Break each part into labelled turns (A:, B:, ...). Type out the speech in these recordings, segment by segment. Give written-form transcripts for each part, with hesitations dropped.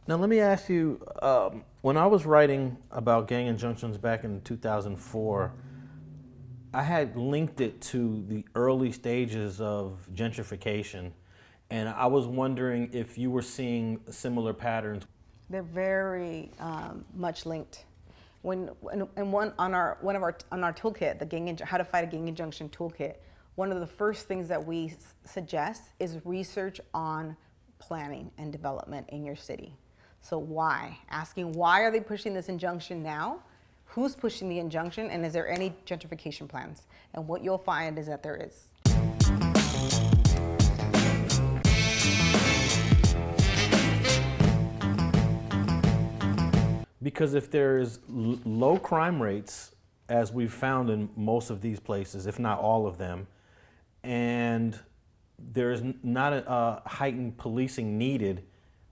A: Now let me ask you, when I was writing about gang injunctions back in 2004, I had linked it to the early stages of gentrification, and I was wondering if you were seeing similar patterns.
B: They're very much linked. When one on our toolkit, the how to fight a gang injunction toolkit, one of the first things that we suggest is research on planning and development in your city. So why? Asking why are they pushing this injunction now? Who's pushing the injunction, and is there any gentrification plans? And what you'll find is that there is.
A: Because if there's low crime rates, as we've found in most of these places, if not all of them, and there's not a heightened policing needed,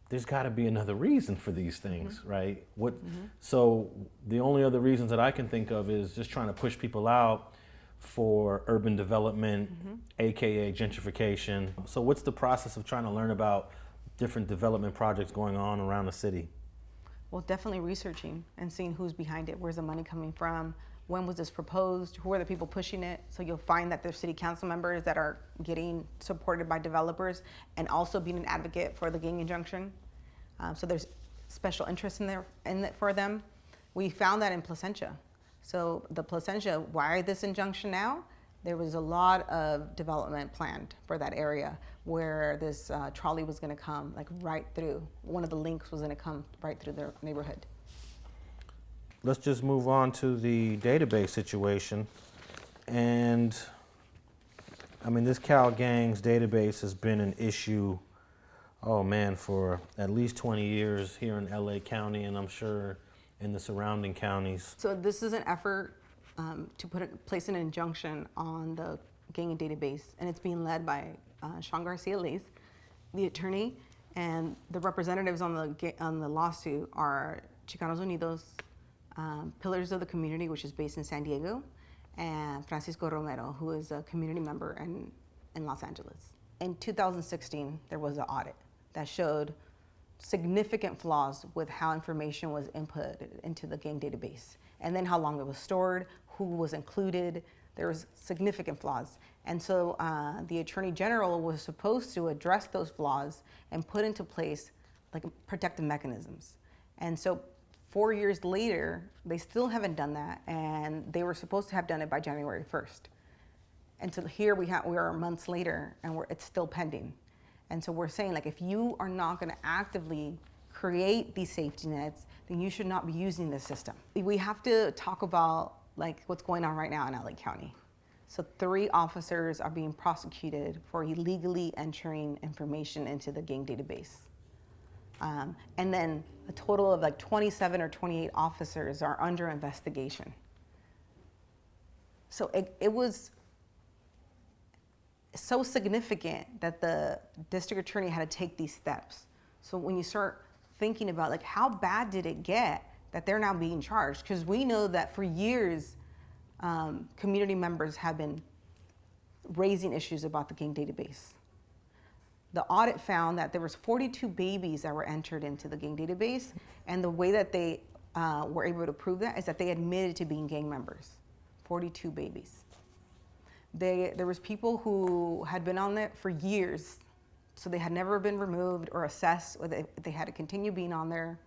A: there's got to be another reason for these things, right? So the only other reasons that I can think of is just trying to push people out for urban development, AKA gentrification. So what's the process of trying to learn about different development projects going on around the city?
B: Well, definitely researching and seeing who's behind it. Where's the money coming from? When was this proposed? Who are the people pushing it? So you'll find that there's city council members that are getting supported by developers and also being an advocate for the gang injunction. So there's special interest in it for them. We found that in Placentia. So the Placentia, why this injunction now? There was a lot of development planned for that area where this trolley was going to come like right through. One of the links was going to come right through their neighborhood.
A: Let's just move on to the database situation. And I mean, this Cal Gangs database has been an issue, oh man, for at least 20 years here in LA County, and I'm sure in the surrounding counties.
B: So this is an effort to place an injunction on the gang database, and it's being led by Sean Garcia-Lees, the attorney, and the representatives on the lawsuit are Chicanos Unidos, Pillars of the Community, which is based in San Diego, and Francisco Romero, who is a community member in Los Angeles. In 2016, there was an audit that showed significant flaws with how information was inputted into the gang database, and then how long it was stored, who was included. There was significant flaws. And so the Attorney General was supposed to address those flaws and put into place like protective mechanisms. And so 4 years later, they still haven't done that, and they were supposed to have done it by January 1st. And so here we are months later, and it's still pending. And so we're saying, like, if you are not going to actively create these safety nets, then you should not be using this system. We have to talk about like what's going on right now in LA County. So 3 officers are being prosecuted for illegally entering information into the gang database. And then a total of like 27 or 28 officers are under investigation. So it was so significant that the district attorney had to take these steps. So when you start thinking about like how bad did it get that they're now being charged, because we know that for years community members have been raising issues about the gang database. The audit found that there was 42 babies that were entered into the gang database, and the way that they were able to prove that is that they admitted to being gang members. 42 babies. There was people who had been on there for years, so they had never been removed or assessed, or they had to continue being on there.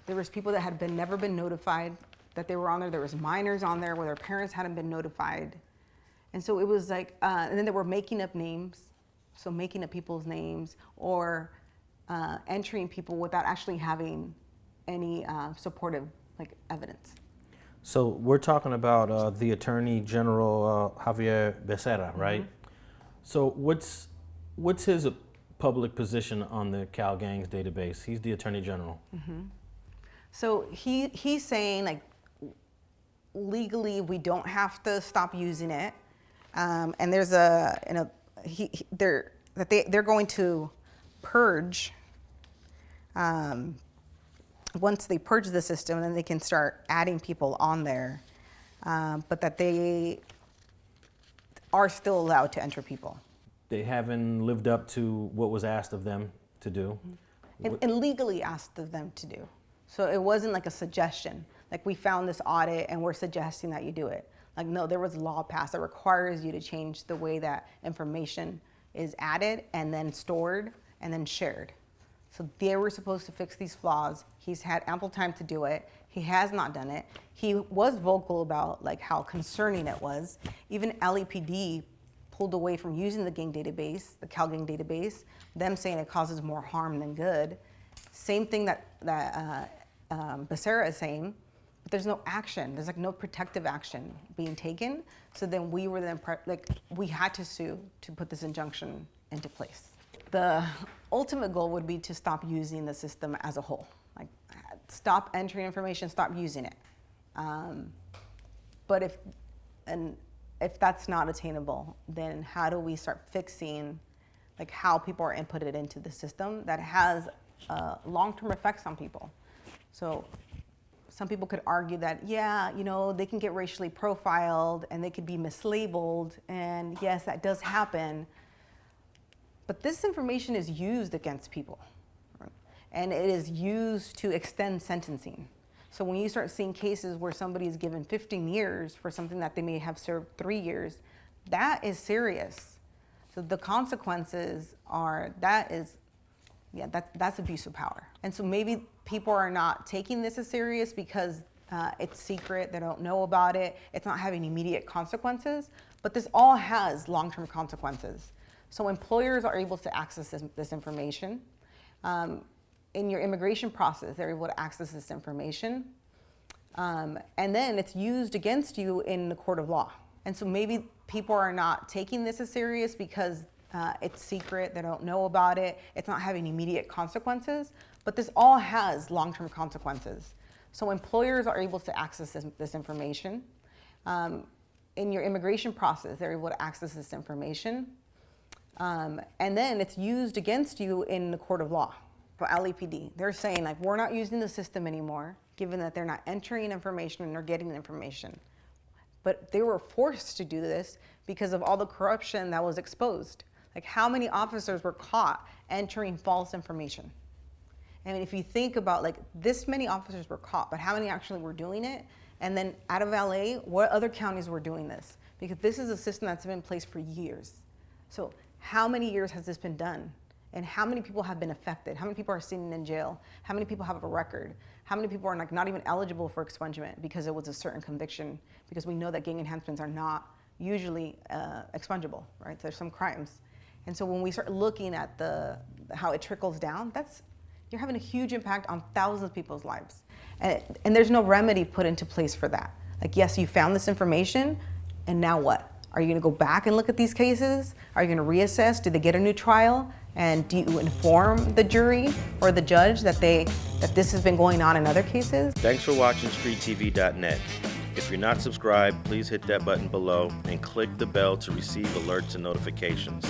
B: There was people that had never been notified that they were on there. There was minors on there where their parents hadn't been notified. And so it was like, and then they were making up names. So making up people's names or entering people without actually having any supportive like evidence.
A: So we're talking about the Attorney General Javier Becerra, right? So what's his public position on the Cal Gangs database? He's the Attorney General.
B: So he's saying like legally we don't have to stop using it, and there's they're going to purge. Once they purge the system, then they can start adding people on there, but that they are still allowed to enter people.
A: They haven't lived up to what was asked of them to do.
B: and legally asked of them to do. So it wasn't like a suggestion, like we found this audit and we're suggesting that you do it. Like, no, there was law passed that requires you to change the way that information is added and then stored and then shared. So they were supposed to fix these flaws. He's had ample time to do it. He has not done it. He was vocal about like how concerning it was. Even LAPD pulled away from using the gang database, the Cal Gang database, them saying it causes more harm than good. Same thing that Becerra is saying, but there's no action. There's like no protective action being taken. So then we were then we had to sue to put this injunction into place. The ultimate goal would be to stop using the system as a whole. Like, stop entering information, stop using it. But if that's not attainable, then how do we start fixing like how people are inputted into the system that has long-term effects on people? So some people could argue that, yeah, you know, they can get racially profiled and they could be mislabeled, and yes, that does happen. But this information is used against people, right? And it is used to extend sentencing. So when you start seeing cases where somebody is given 15 years for something that they may have served 3 years, that is serious. So the consequences are, that's abuse of power. And so maybe people are not taking this as serious because it's secret, they don't know about it, it's not having immediate consequences, but this all has long-term consequences. So employers are able to access this information. In your immigration process, they're able to access this information. And then it's used against you in the court of law. And so maybe people are not taking this as serious because it's secret, they don't know about it, it's not having immediate consequences, but this all has long-term consequences. So employers are able to access this information. In your immigration process, they're able to access this information. And then it's used against you in the court of law. For LAPD, they're saying like, we're not using the system anymore, given that they're not entering information and they're getting information. But they were forced to do this because of all the corruption that was exposed. Like, how many officers were caught entering false information? I mean, if you think about like, this many officers were caught, but how many actually were doing it? And then out of LA, what other counties were doing this? Because this is a system that's been in place for years. So how many years has this been done? And how many people have been affected? How many people are sitting in jail? How many people have a record? How many people are like not even eligible for expungement because it was a certain conviction? Because we know that gang enhancements are not usually expungible, right? There's some crimes. And so when we start looking at how it trickles down, you're having a huge impact on thousands of people's lives. And there's no remedy put into place for that. Like, yes, you found this information, and now what? Are you gonna go back and look at these cases? Are you gonna reassess? Do they get a new trial? And do you inform the jury or the judge that this has been going on in other cases?
A: Thanks for watching StreetTV.net. If you're not subscribed, please hit that button below and click the bell to receive alerts and notifications.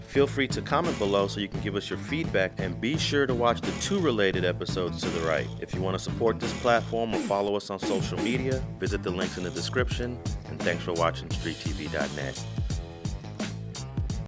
A: Feel free to comment below so you can give us your feedback, and be sure to watch the 2 related episodes to the right. If you want to support this platform or follow us on social media, visit the links in the description, and thanks for watching StreetTV.net.